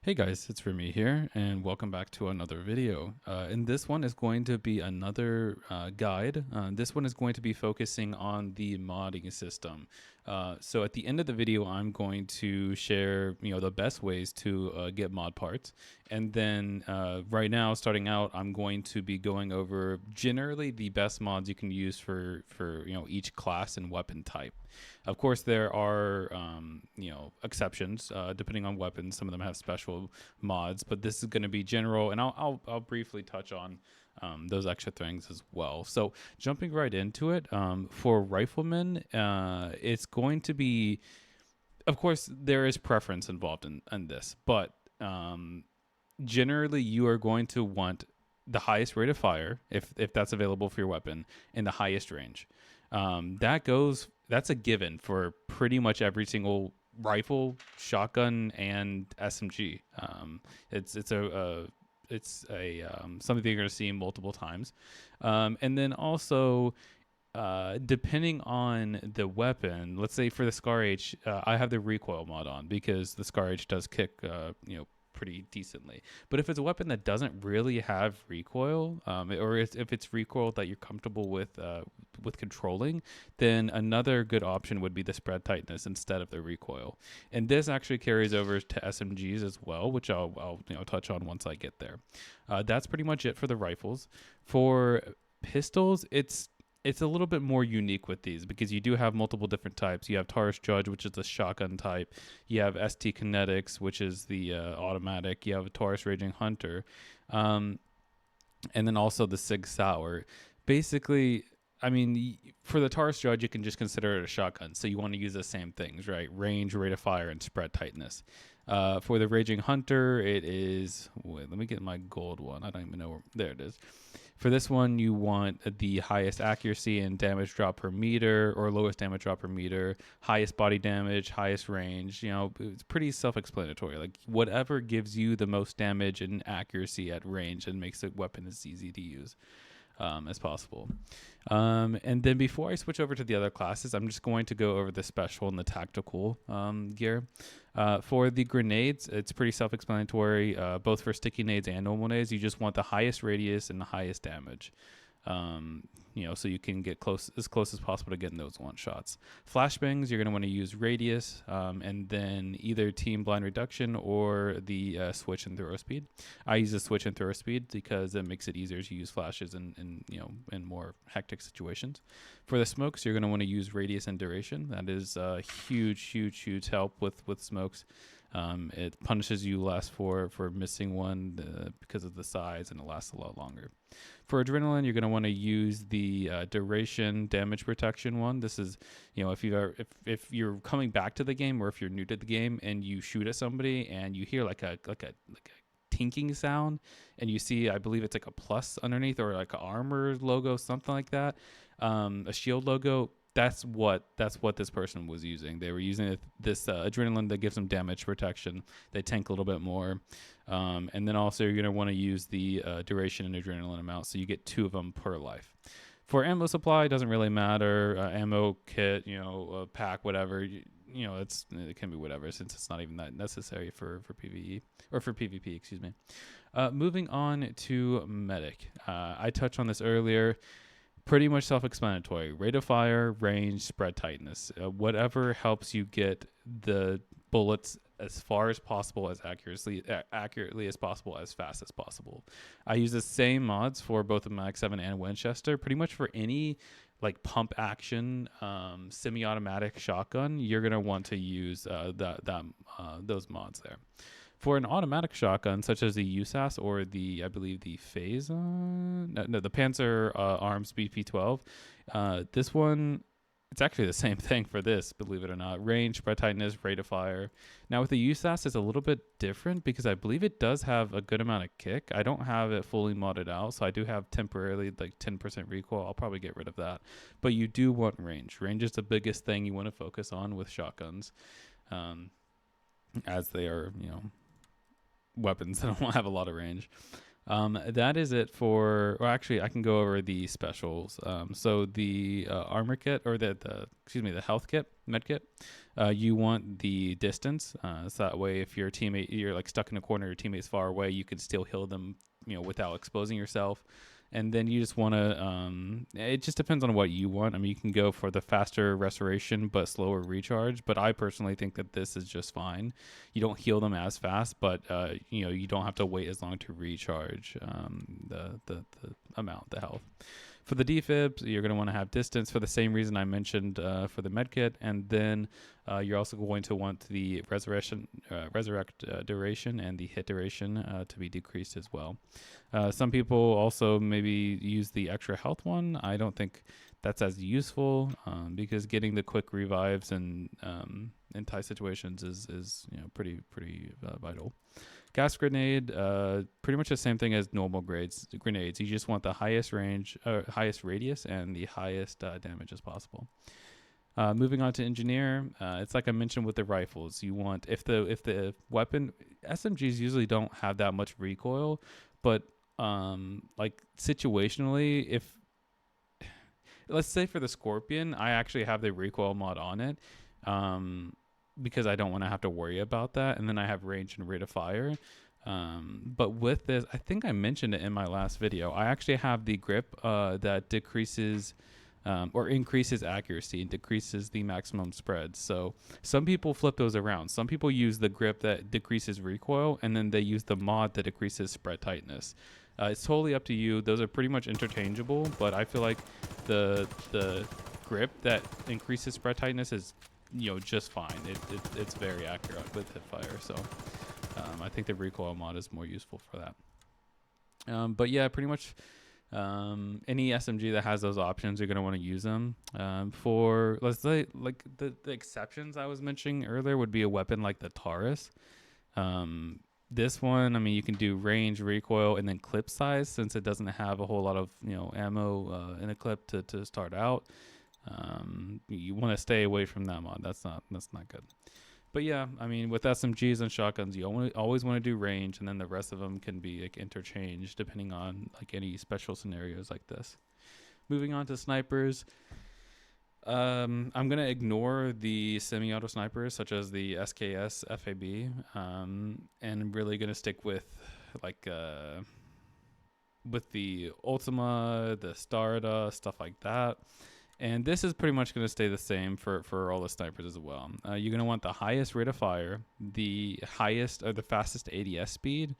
Hey guys, it's Reme here, and welcome back to another video. And this one is going to be another guide. This one is going to be focusing on the modding system. So at the end of the video, I'm going to share, the best ways to get mod parts. And then right now, starting out, I'm going to be going over generally the best mods you can use for each class and weapon type. Of course, there are exceptions depending on weapons. Some of them have special mods, but this is going to be general, and I'll briefly touch on those extra things as well. So jumping right into it, for Rifleman, it's going to be, of course, there is preference involved in this, but generally you are going to want the highest rate of fire if that's available for your weapon and the highest range. That's a given for pretty much every single rifle, shotgun, and SMG. It's something that you're going to see multiple times, and then also. Depending on the weapon, let's say for the Scar H, I have the recoil mod on because the Scar H does kick, pretty decently. But if it's a weapon that doesn't really have recoil, or if it's recoil that you're comfortable with controlling, then another good option would be the spread tightness instead of the recoil. And this actually carries over to SMGs as well, which I'll touch on once I get there. That's pretty much it for the rifles. For pistols, it's a little bit more unique with these because you do have multiple different types. You have Taurus Judge, which is the shotgun type. You have ST Kinetics, which is the automatic. You have a Taurus Raging Hunter. And then also the Sig Sauer. Basically, I mean, for the Taurus Judge, you can just consider it a shotgun. So you want to use the same things, right? Range, rate of fire, and spread tightness. For the Raging Hunter, it is... Wait, let me get my gold one. I don't even know where... There it is. For this one, you want the highest accuracy and damage drop per meter or lowest damage drop per meter, highest body damage, highest range. It's pretty self-explanatory. Like whatever gives you the most damage and accuracy at range and makes the weapon as easy to use as possible. And then before I switch over to the other classes, I'm just going to go over the special and the tactical gear. For the grenades, it's pretty self-explanatory, both for sticky nades and normal nades. You just want the highest radius and the highest damage. So you can get as close as possible to getting those one shots. Flashbangs, you're going to want to use radius, and then either team blind reduction or the switch and throw speed. I use the switch and throw speed because it makes it easier to use flashes in more hectic situations. For the smokes, you're going to want to use radius and duration. That is a huge help with smokes. It punishes you less for missing one because of the size, and it lasts a lot longer. For adrenaline, you're going to want to use the duration damage protection one. This is, if you're coming back to the game or if you're new to the game and you shoot at somebody and you hear like a tinking sound and you see, I believe it's like a plus underneath or like an armor logo, something like that, a shield logo. That's what this person was using. They were using this adrenaline that gives them damage protection. They tank a little bit more. And then also you're going to want to use the duration and adrenaline amount, so you get 2 of them per life. For ammo supply, it doesn't really matter. Ammo kit, pack, whatever. It can be whatever since it's not even that necessary for PvE or for PvP, excuse me. Moving on to medic. I touched on this earlier. Pretty much self-explanatory. Rate of fire, range, spread tightness. Whatever helps you get the bullets as far as possible, as accurately as possible, as fast as possible. I use the same mods for both the Mag 7 and Winchester. Pretty much for any like pump action, semi-automatic shotgun, you're gonna want to use those mods there. For an automatic shotgun, such as the USAS or I believe the Phase, the Panzer Arms BP-12, this one, it's actually the same thing for this, believe it or not. Range, spread tightness, rate of fire. Now with the USAS, it's a little bit different because I believe it does have a good amount of kick. I don't have it fully modded out, so I do have temporarily like 10% recoil. I'll probably get rid of that. But you do want range. Range is the biggest thing you want to focus on with shotguns, as they are, weapons that don't have a lot of range. That is it for, or actually I can go over the specials. So the armor kit or the health kit, medkit. You want the distance, so that way if your teammate, you're like stuck in a corner, your teammate's far away, you can still heal them, without exposing yourself. And then you just want to, it just depends on what you want. I mean, you can go for the faster restoration but slower recharge. But I personally think that this is just fine. You don't heal them as fast, but, you don't have to wait as long to recharge the amount, the health. For the defibs, you're going to want to have distance for the same reason I mentioned for the medkit. And then you're also going to want the resurrect duration and the hit duration to be decreased as well. Some people also maybe use the extra health one. I don't think that's as useful because getting the quick revives in tight situations is pretty vital. Gas grenade, pretty much the same thing as normal grenades. You just want the highest range, highest radius, and the highest damage as possible. Moving on to engineer, it's like I mentioned with the rifles. You want if the weapon, SMGs usually don't have that much recoil, but like situationally, if let's say for the Scorpion, I actually have the recoil mod on it. Because I don't want to have to worry about that. And then I have range and rate of fire. But with this, I think I mentioned it in my last video. I actually have the grip that decreases or increases accuracy and decreases the maximum spread. So some people flip those around. Some people use the grip that decreases recoil, and then they use the mod that decreases spread tightness. It's totally up to you. Those are pretty much interchangeable, but I feel like the grip that increases spread tightness is just fine. It's very accurate with hip fire. So I think the recoil mod is more useful for that. But yeah, pretty much any SMG that has those options, you're going to want to use them. For, let's say, like the exceptions I was mentioning earlier would be a weapon like the Taurus. This one, I mean, you can do range, recoil, and then clip size since it doesn't have a whole lot of ammo in a clip to start out. You want to stay away from that mod. That's not good. But yeah, I mean, with SMGs and shotguns, you always want to do range, and then the rest of them can be like interchanged depending on like any special scenarios like this. Moving on to snipers, I'm gonna ignore the semi-auto snipers such as the SKS, FAB, and I'm really gonna stick with like with the Ultima, the Starda, stuff like that. And this is pretty much going to stay the same for all the snipers as well. You're going to want the highest rate of fire, the highest or the fastest ADS speed.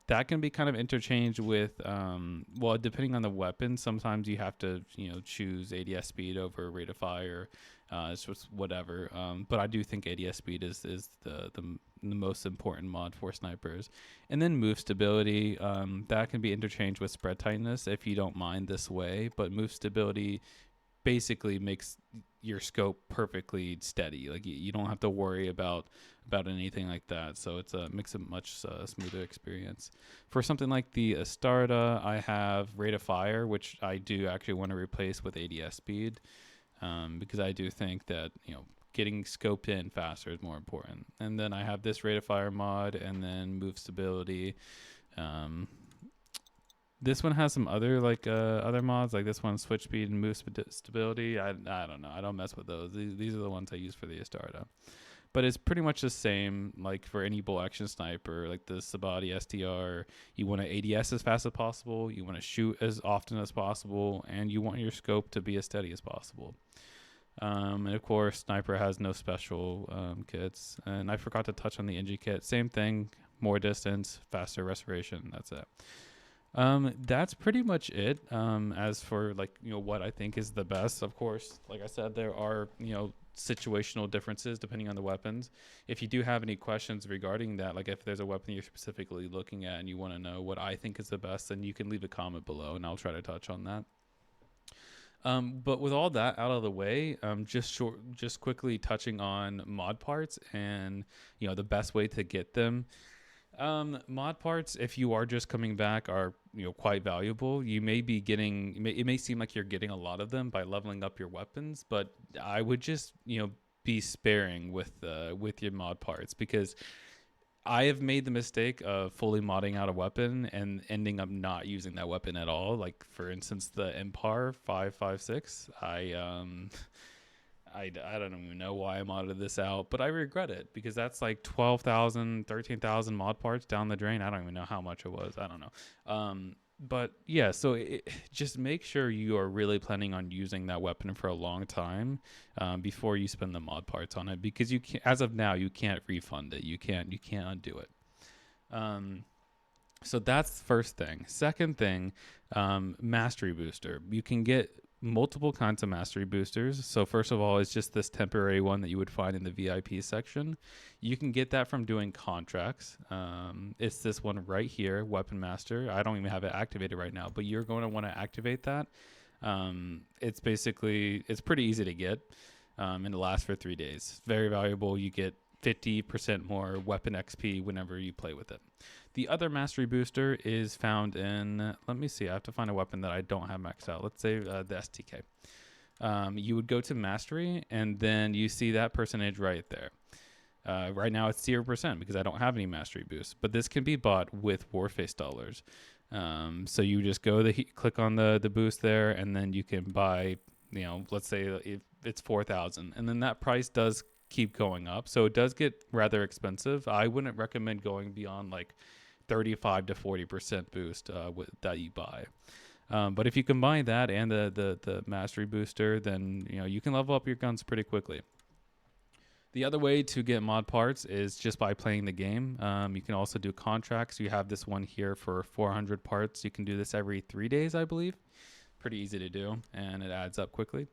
That can be kind of interchanged with, well, depending on the weapon. Sometimes you have to, choose ADS speed over rate of fire. It's just whatever. But I do think ADS speed is the most important mod for snipers. And then move stability. That can be interchanged with spread tightness if you don't mind this way. But move stability basically makes your scope perfectly steady. Like you don't have to worry about anything like that. So it makes a much smoother experience. For something like the Astarta, I have rate of fire, which I do actually want to replace with ADS speed, because I do think that getting scoped in faster is more important. And then I have this rate of fire mod, and then move stability. This one has some other other mods, like this one, switch speed and move stability. I don't know. I don't mess with those. These are the ones I use for the Astarta. But it's pretty much the same, like for any bolt action sniper, like the Sabati STR. You want to ADS as fast as possible. You want to shoot as often as possible, and you want your scope to be as steady as possible. And of course, sniper has no special kits. And I forgot to touch on the NG kit. Same thing, more distance, faster restoration. That's it. That's pretty much it. As for what I think is the best, of course, like I said, there are, situational differences depending on the weapons. If you do have any questions regarding that, like if there's a weapon you're specifically looking at and you want to know what I think is the best, then you can leave a comment below and I'll try to touch on that. But with all that out of the way, just quickly touching on mod parts and, the best way to get them. Mod parts, if you are just coming back, are quite valuable. You may be getting, it may seem like you're getting a lot of them by leveling up your weapons, but I would just be sparing with your mod parts, because I have made the mistake of fully modding out a weapon and ending up not using that weapon at all. Like for instance, the Empar 556, I don't even know why I modded this out, but I regret it because that's like 12,000, 13,000 mod parts down the drain. I don't even know how much it was. I don't know. But yeah, so just make sure you are really planning on using that weapon for a long time before you spend the mod parts on it, because you can, as of now, you can't refund it. You can't undo it. Um, so that's the first thing. Second thing, mastery booster. You can get multiple kinds of mastery boosters. So first of all, it's just this temporary one that you would find in the VIP section. You can get that from doing contracts. It's this one right here, Weapon Master. I don't even have it activated right now, but you're going to want to activate that. It's pretty easy to get, and it lasts for 3 days. Very valuable. You get 50% more weapon XP whenever you play with it. The other mastery booster is found in, let me see, I have to find a weapon that I don't have maxed out. Let's say the STK. You would go to mastery, and then you see that percentage right there. Right now it's 0% because I don't have any mastery boosts, but this can be bought with Warface dollars. So you just click on the boost there, and then you can buy, let's say if it's 4,000, and then that price does keep going up. So it does get rather expensive. I wouldn't recommend going beyond like 35 to 40% boost that you buy. But if you combine that and the mastery booster, then you can level up your guns pretty quickly. The other way to get mod parts is just by playing the game. You can also do contracts. You have this one here for 400 parts. You can do this every 3 days, I believe. Pretty easy to do, and it adds up quickly.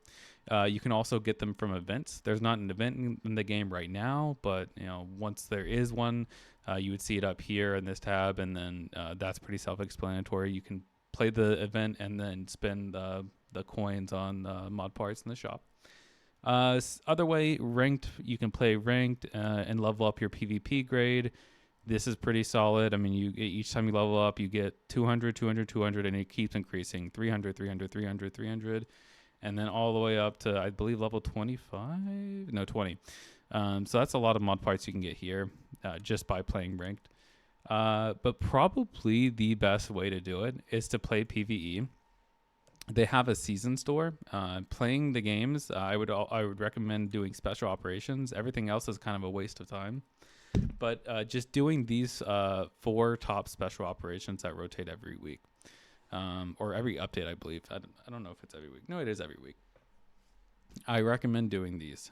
You can also get them from events. There's not an event in the game right now, but once there is one, you would see it up here in this tab, and then that's pretty self-explanatory. You can play the event and then spend the coins on mod parts in the shop. Other way, ranked. You can play ranked and level up your PvP grade. This is pretty solid. I mean, each time you level up, you get 200, 200, 200, and it keeps increasing. 300, 300, 300, 300, and then all the way up to, I believe, level 25? No, 20. So that's a lot of mod parts you can get here just by playing ranked. But probably the best way to do it is to play PvE. They have a season store. Playing the games, I would recommend doing special operations. Everything else is kind of a waste of time. But just doing these 4 top special operations that rotate every week, or every update, I believe. I don't know if it's every week. No, it is every week. I recommend doing these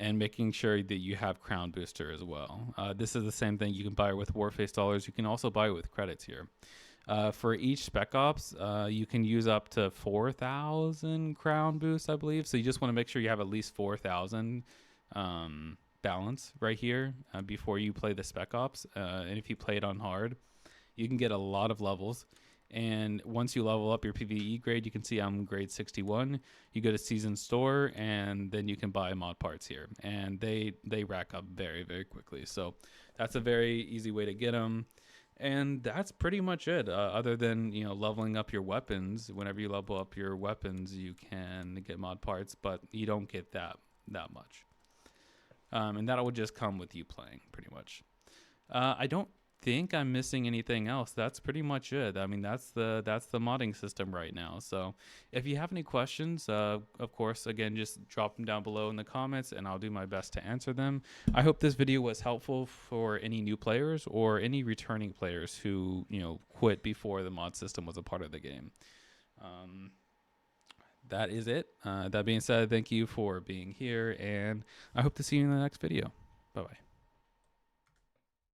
and making sure that you have Crown Booster as well. This is the same thing. You can buy it with Warface dollars. You can also buy it with credits here. For each Spec Ops, you can use up to 4,000 Crown Boost, I believe. So you just want to make sure you have at least 4,000 balance right here before you play the Spec Ops. And if you play it on hard, you can get a lot of levels. And once you level up your PvE grade, you can see I'm grade 61. You go to Season Store, and then you can buy mod parts here. And they rack up very, very quickly. So that's a very easy way to get them. And that's pretty much it. Other than leveling up your weapons. Whenever you level up your weapons, you can get mod parts, but you don't get that much. And that will just come with you playing, pretty much. I don't think I'm missing anything else. That's pretty much it. I mean, that's the modding system right now. So if you have any questions, of course, again, just drop them down below in the comments, and I'll do my best to answer them. I hope this video was helpful for any new players or any returning players who quit before the mod system was a part of the game. That is it. That being said, thank you for being here, and I hope to see you in the next video. Bye-bye.